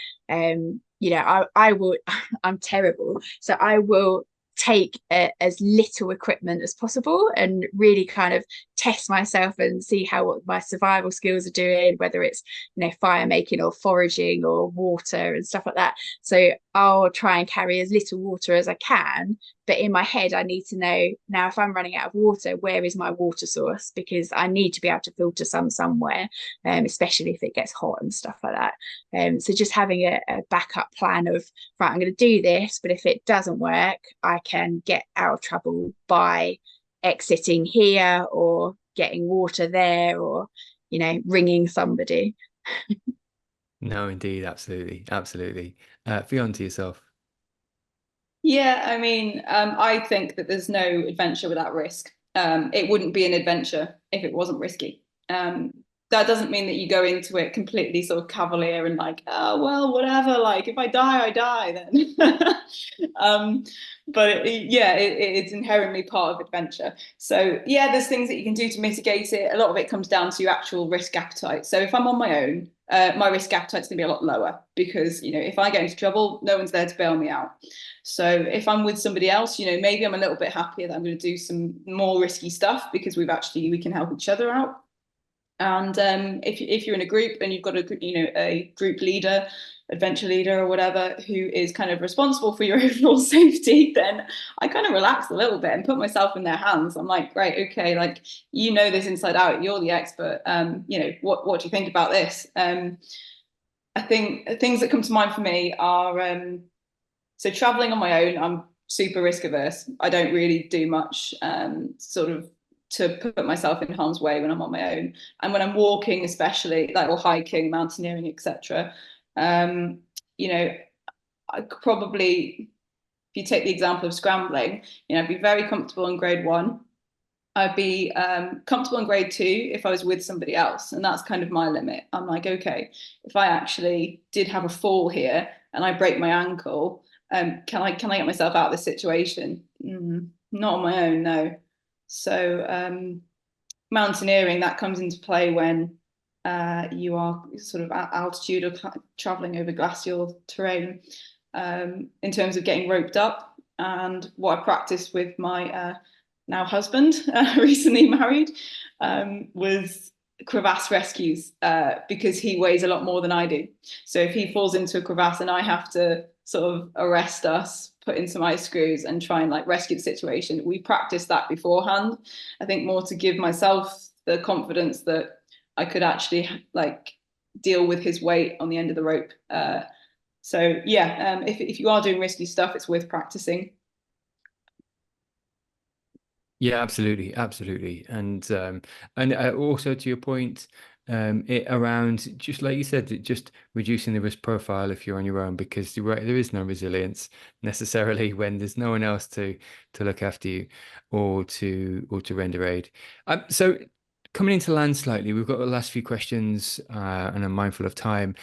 I will, I'm terrible, so I will take as little equipment as possible, and really kind of test myself and see what my survival skills are doing, whether it's fire making or foraging or water and stuff like that. So I'll try and carry as little water as I can, but in my head I need to know, now if I'm running out of water, where is my water source, because I need to be able to filter somewhere, especially if it gets hot and stuff like that. So just having a backup plan of, right, I'm going to do this, but if it doesn't work, I can get out of trouble by exiting here, or getting water there, or ringing somebody. No, indeed, absolutely. Ffyon, to yourself. Yeah, I mean, I think that there's no adventure without risk. It wouldn't be an adventure if it wasn't risky. that doesn't mean that you go into it completely sort of cavalier and like, oh, well, whatever, like if I die, I die then. But it's inherently part of adventure. So yeah, there's things that you can do to mitigate it. A lot of it comes down to your actual risk appetite. So if I'm on my own, my risk appetite's gonna be a lot lower because, you know, if I get into trouble, no one's there to bail me out. So if I'm with somebody else, you know, maybe I'm a little bit happier that I'm going to do some more risky stuff because we can help each other out. And if you're in a group and you've got a group leader, adventure leader or whatever, who is kind of responsible for your overall safety, then I kind of relax a little bit and put myself in their hands. I'm like, great, okay, like, you know this inside out, you're the expert. You know, what do you think about this? I think things that come to mind for me are so traveling on my own, I'm super risk averse. I don't really do much sort of to put myself in harm's way when I'm on my own. And when I'm walking, especially, like, or hiking, mountaineering, etc., you know, I could probably, if you take the example of scrambling, you know, I'd be very comfortable in grade 1. I'd be comfortable in grade 2 if I was with somebody else, and that's kind of my limit. I'm like, okay, if I actually did have a fall here and I break my ankle, can I get myself out of this situation? Not on my own, no. So mountaineering, that comes into play when you are sort of at altitude or traveling over glacial terrain, in terms of getting roped up. And what I practiced with my now husband, recently married, was crevasse rescues, because he weighs a lot more than I do. So if he falls into a crevasse and I have to sort of arrest us, put in some ice screws and try and like rescue the situation, we practiced that beforehand. I think more to give myself the confidence that I could actually like deal with his weight on the end of the rope. So yeah, if you are doing risky stuff, it's worth practicing. Yeah, absolutely, absolutely, and also to your point, it around, just like you said, just reducing the risk profile if you're on your own, because you're right, there is no resilience necessarily when there's no one else to look after you or to render aid. So coming into land slightly, we've got the last few questions, and I'm mindful of time.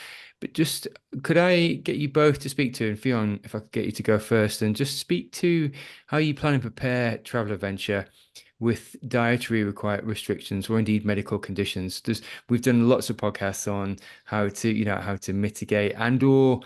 But just could I get you both to speak to, and Ffyon, if I could get you to go first, and just speak to how you plan and prepare travel adventure with dietary restrictions or indeed medical conditions. We've done lots of podcasts on how to mitigate and or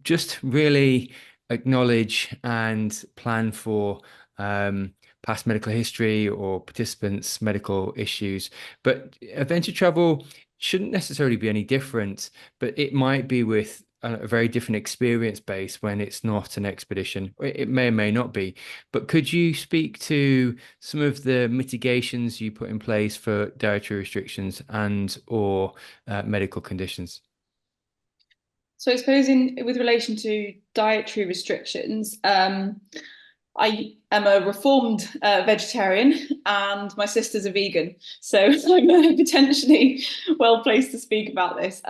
just really acknowledge and plan for past medical history or participants' medical issues. But adventure travel shouldn't necessarily be any different, but it might be with a very different experience base when it's not an expedition. It may or may not be. But could you speak to some of the mitigations you put in place for dietary restrictions and or medical conditions? So I suppose with relation to dietary restrictions, I am a reformed vegetarian and my sister's a vegan. So I'm potentially well placed to speak about this.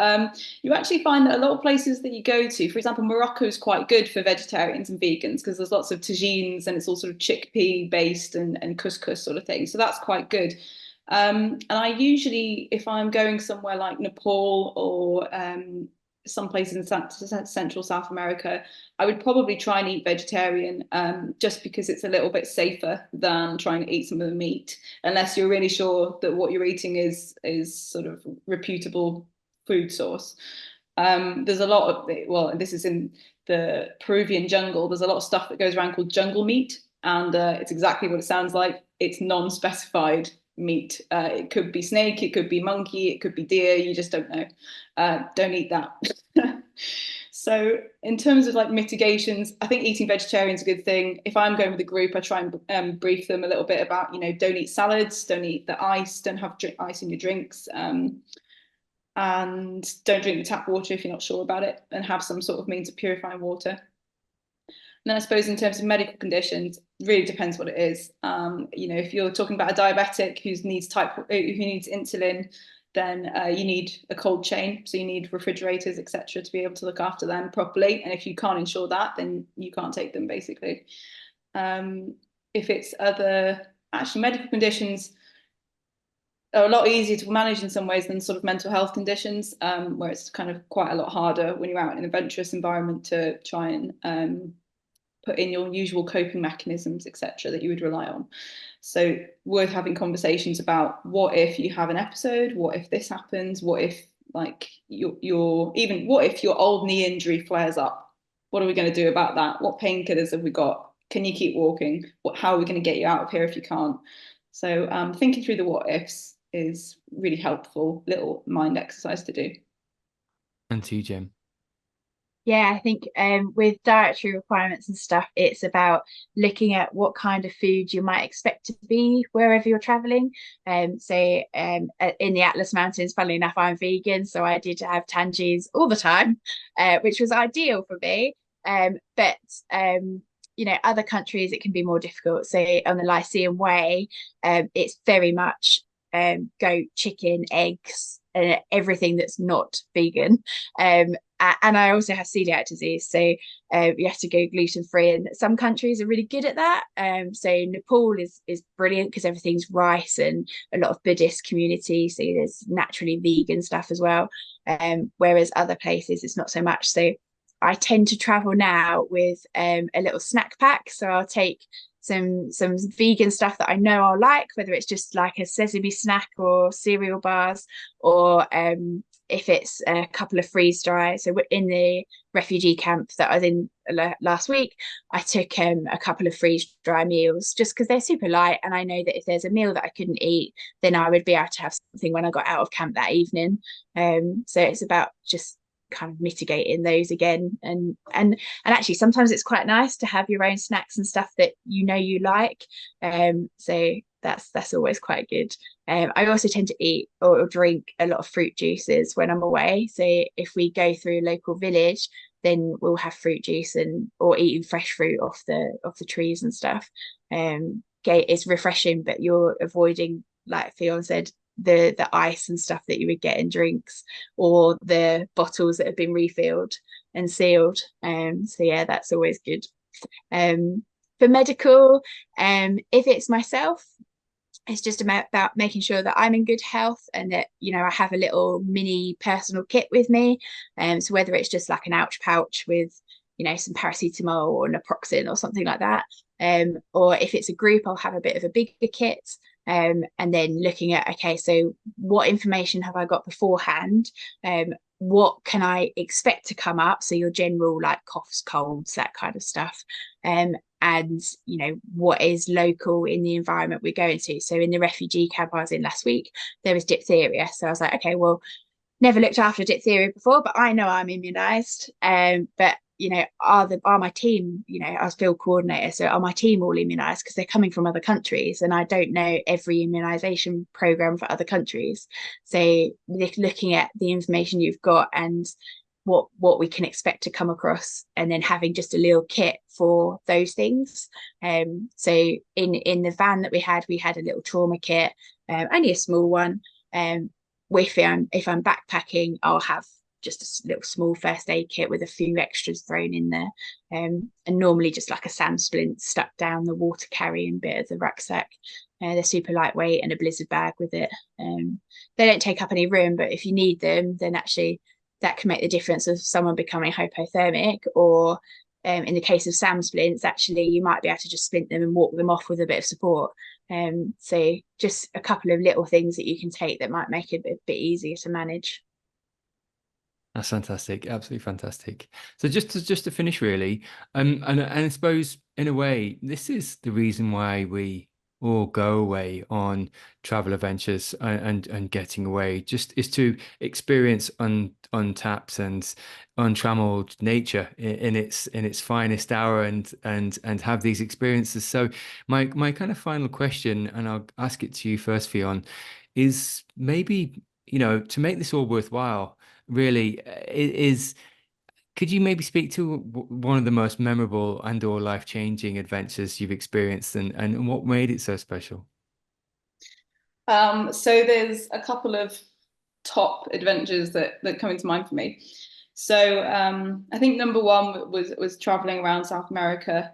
You actually find that a lot of places that you go to, for example, Morocco is quite good for vegetarians and vegans because there's lots of tagines and it's all sort of chickpea based and couscous sort of thing. So that's quite good. And I usually, if I'm going somewhere like Nepal or some places in Central South America, I would probably try and eat vegetarian, just because it's a little bit safer than trying to eat some of the meat, unless you're really sure that what you're eating is sort of reputable food source. There's a lot of, well, this is in the Peruvian jungle, there's a lot of stuff that goes around called jungle meat, and it's exactly what it sounds like. It's non-specified meat. It could be snake, it could be monkey, it could be deer, you just don't know. Don't eat that. So in terms of like mitigations, I think eating vegetarian is a good thing. If I'm going with a group, I try and brief them a little bit about, don't eat salads, don't eat the ice, don't have ice in your drinks, and don't drink the tap water if you're not sure about it, and have some sort of means of purifying water. And then I suppose in terms of medical conditions, really depends what it is. If you're talking about a diabetic who needs insulin, then you need a cold chain. So you need refrigerators, etc., to be able to look after them properly. And if you can't ensure that, then you can't take them, basically. If it's other medical conditions, are a lot easier to manage in some ways than sort of mental health conditions, where it's kind of quite a lot harder when you're out in an adventurous environment to try and put in your usual coping mechanisms, etc., that you would rely on. So worth having conversations about, what if you have an episode? What if this happens? What if like what if your old knee injury flares up? What are we going to do about that? What painkillers have we got? Can you keep walking? How are we going to get you out of here if you can't? So thinking through the what ifs is really helpful little mind exercise to do. And to you, Jim. Yeah, I think with dietary requirements and stuff, it's about looking at what kind of food you might expect to be wherever you're traveling. In the Atlas Mountains, funnily enough, I'm vegan, so I did have tangies all the time, which was ideal for me. But other countries, it can be more difficult. So on the Lyceum Way, it's very much goat, chicken, eggs, everything that's not vegan. And I also have celiac disease, so you have to go gluten-free, and some countries are really good at that. So Nepal is brilliant because everything's rice, and a lot of Buddhist community, so there's naturally vegan stuff as well. Whereas other places it's not so much. So I tend to travel now with a little snack pack, so I'll take some vegan stuff that I know I'll like, whether it's just like a sesame snack or cereal bars, or if it's a couple of freeze dry. So in the refugee camp that I was in last week, I took a couple of freeze dry meals just because they're super light, and I know that if there's a meal that I couldn't eat, then I would be able to have something when I got out of camp that evening. So it's about just kind of mitigating those again, and actually sometimes it's quite nice to have your own snacks and stuff that you like. So that's always quite good. I also tend to eat or drink a lot of fruit juices when I'm away. So if we go through a local village, then we'll have fruit juice or eating fresh fruit off the trees and stuff. It's refreshing, but you're avoiding, like Ffyon said, the ice and stuff that you would get in drinks, or the bottles that have been refilled and sealed. So yeah, that's always good. For medical, if it's myself, it's just about making sure that I'm in good health, and that I have a little mini personal kit with me. So whether it's just like an ouch pouch with some paracetamol or naproxen or something like that, or if it's a group, I'll have a bit of a bigger kit. And then looking at, okay, so what information have I got beforehand? What can I expect to come up? So your general like coughs, colds, that kind of stuff. And what is local in the environment we're going to. So in the refugee camp I was in last week, there was diphtheria. So I was like, okay, well, never looked after diphtheria before, but I know I'm immunized. But are my team, I was field coordinator, so are my team all immunized? Because they're coming from other countries, and I don't know every immunization program for other countries. So looking at the information you've got and what we can expect to come across, and then having just a little kit for those things. So in the van that we had a little trauma kit, only a small one. If I'm backpacking, I'll have just a little small first aid kit with a few extras thrown in there, and normally just like a sand splint stuck down the water carrying bit of the rucksack. They're super lightweight, and a blizzard bag with it. They don't take up any room, but if you need them, then actually that can make the difference of someone becoming hypothermic, or in the case of sand splints, actually you might be able to just splint them and walk them off with a bit of support. So just a couple of little things that you can take that might make it a bit easier to manage. That's fantastic, absolutely fantastic. So just to finish, really, and I suppose in a way, this is the reason why we all go away on travel adventures and getting away, just is to experience untapped and untrammeled nature in its finest hour, and have these experiences. So my kind of final question, and I'll ask it to you first, Ffyon, is maybe to make this all worthwhile, really, could you maybe speak to one of the most memorable and or life-changing adventures you've experienced, and what made it so special? So there's a couple of top adventures that come into mind for me. So I think number one was traveling around South America,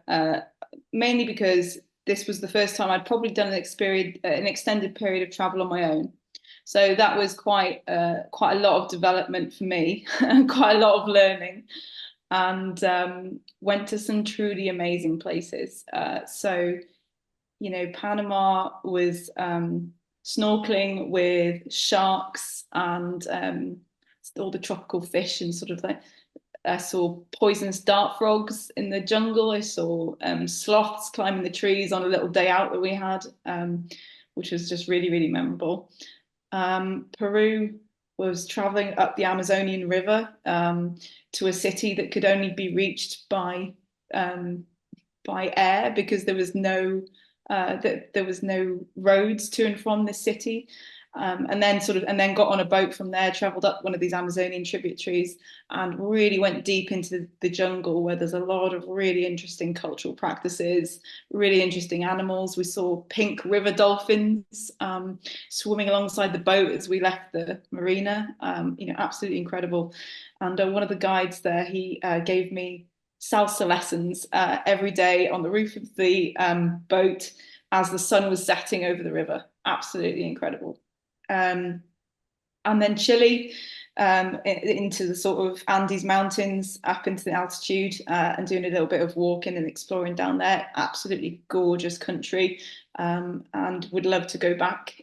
mainly because this was the first time I'd probably done an extended period of travel on my own. So that was quite a lot of development for me, and quite a lot of learning, and went to some truly amazing places. So, you know, Panama was snorkeling with sharks and all the tropical fish, and sort of like, I saw poisonous dart frogs in the jungle. I saw sloths climbing the trees on a little day out that we had, which was just really, really memorable. Peru was traveling up the Amazonian River to a city that could only be reached by air, because there was no roads to and from this city. And then got on a boat from there, traveled up one of these Amazonian tributaries, and really went deep into the jungle, where there's a lot of really interesting cultural practices, really interesting animals. We saw pink river dolphins swimming alongside the boat as we left the marina. You know, absolutely incredible. And one of the guides there, he gave me salsa lessons every day on the roof of the boat as the sun was setting over the river. Absolutely incredible. And then Chile, into the sort of Andes Mountains, up into the altitude, and doing a little bit of walking and exploring down there. Absolutely gorgeous country, and would love to go back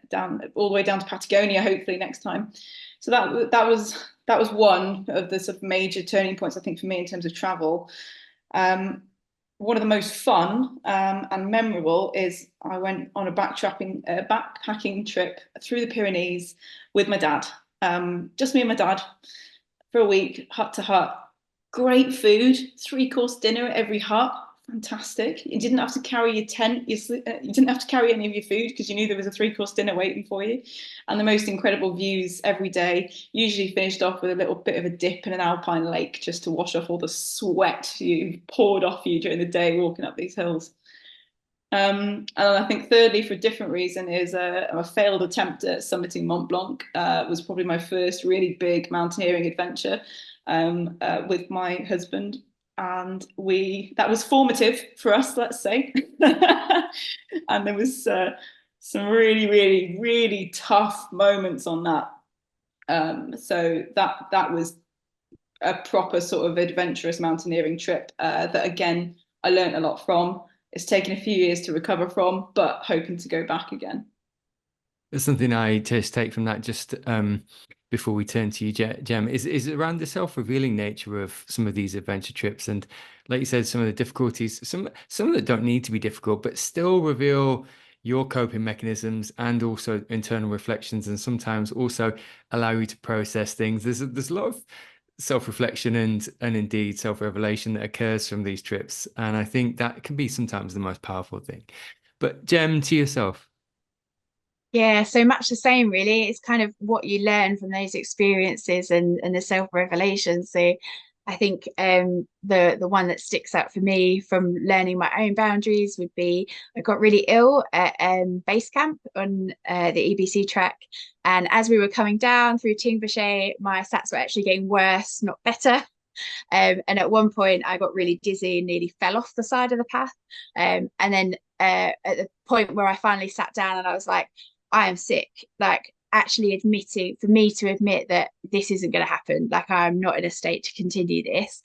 down all the way down to Patagonia, hopefully next time. So that was one of the sort of major turning points, I think, for me in terms of travel. One of the most fun and memorable is I went on a backpacking trip through the Pyrenees with my dad, just me and my dad, for a week, hut to hut. Great food, 3-course dinner at every hut. Fantastic. You didn't have to carry your tent. You didn't have to carry any of your food, because you knew there was a 3-course dinner waiting for you. And the most incredible views every day, usually finished off with a little bit of a dip in an alpine lake, just to wash off all the sweat you poured off you during the day walking up these hills. And I think thirdly, for a different reason, is a failed attempt at summiting Mont Blanc. Was probably my first really big mountaineering adventure with my husband. And that was formative for us, let's say. And there was some really, really, really tough moments on that. So that was a proper sort of adventurous mountaineering trip that, again, I learned a lot from. It's taken a few years to recover from, but hoping to go back again. There's something I just take from that, just before we turn to you, Gem, is around the self-revealing nature of some of these adventure trips. And like you said, some of the difficulties, some that don't need to be difficult, but still reveal your coping mechanisms and also internal reflections, and sometimes also allow you to process things. There's a lot of self-reflection and indeed self-revelation that occurs from these trips. And I think that can be sometimes the most powerful thing. But Gem, to yourself. Yeah, so much the same, really. It's kind of what you learn from those experiences and the self-revelation. So I think the one that sticks out for me from learning my own boundaries would be, I got really ill at base camp on the EBC track. And as we were coming down through Tingberche, my sats were actually getting worse, not better. And at one point I got really dizzy and nearly fell off the side of the path. And then at the point where I finally sat down and I was like, I am sick, like actually for me to admit that this isn't going to happen, like I'm not in a state to continue this,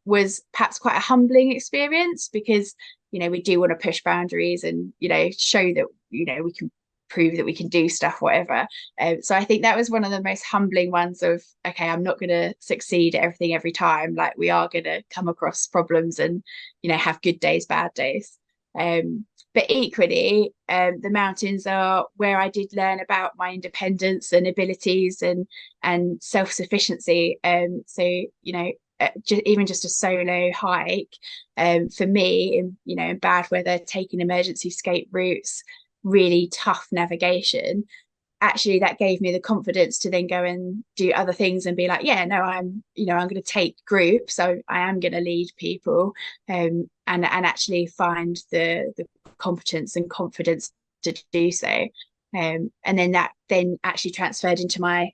was perhaps quite a humbling experience, because, you know, we do want to push boundaries and, you know, show that, you know, we can prove that we can do stuff, whatever. So I think that was one of the most humbling ones of, okay, I'm not going to succeed at everything every time. Like, we are going to come across problems and, you know, have good days, bad days. But equally, the mountains are where I did learn about my independence and abilities and self-sufficiency. So, you know, just a solo hike, for me, in bad weather, taking emergency escape routes, really tough navigation, actually that gave me the confidence to then go and do other things and be like, yeah, no, I'm going to take groups, so I am going to lead people, and actually find the competence and confidence to do so, and then that then actually transferred into my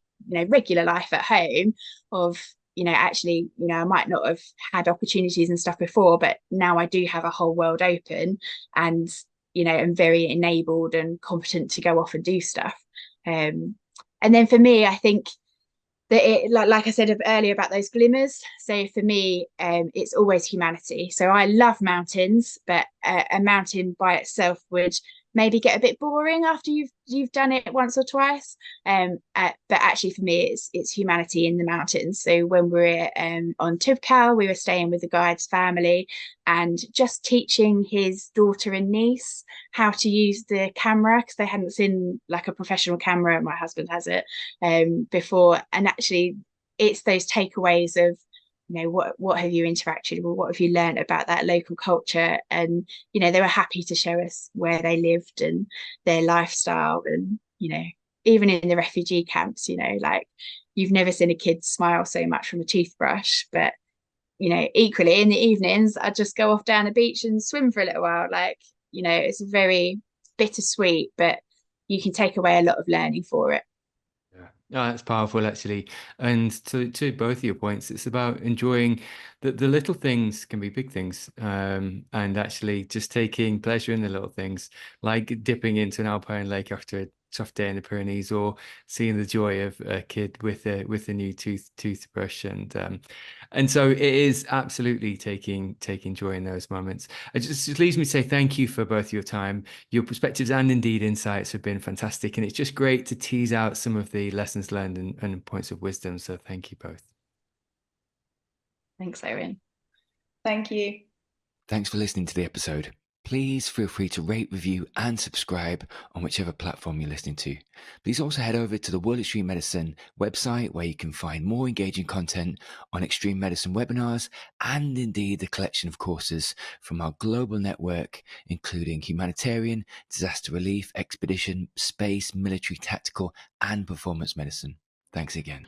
regular life at home of, actually, I might not have had opportunities and stuff before, but now I do have a whole world open, and I'm very enabled and competent to go off and do stuff. And then for me, I think that it, like I said earlier about those glimmers. So for me, it's always humanity. So I love mountains, but a mountain by itself would maybe get a bit boring after you've done it once or twice. But actually for me, it's humanity in the mountains. So when we were on Tubcal, we were staying with the guide's family and just teaching his daughter and niece how to use the camera, because they hadn't seen like a professional camera. My husband has it before, and actually it's those takeaways of, you know, what have you interacted with, what have you learned about that local culture. And, you know, they were happy to show us where they lived and their lifestyle. And, you know, even in the refugee camps, you know, like you've never seen a kid smile so much from a toothbrush. But, you know, equally in the evenings I'd just go off down the beach and swim for a little while. Like, you know, it's very bittersweet, but you can take away a lot of learning for it. Oh, that's powerful, actually. And to both of your points, it's about enjoying the little things can be big things, and actually just taking pleasure in the little things, like dipping into an alpine lake after a tough day in the Pyrenees, or seeing the joy of a kid with a new toothbrush, and so it is absolutely taking joy in those moments. It just leaves me to say thank you for both your time. Your perspectives and indeed insights have been fantastic, and it's just great to tease out some of the lessons learned and points of wisdom. So thank you both. Thanks, Owen. Thank you. Thanks for listening to the episode. Please feel free to rate, review and subscribe on whichever platform you're listening to. Please also head over to the World Extreme Medicine website, where you can find more engaging content on extreme medicine webinars and indeed the collection of courses from our global network, including humanitarian, disaster relief, expedition, space, military, tactical and performance medicine. Thanks again.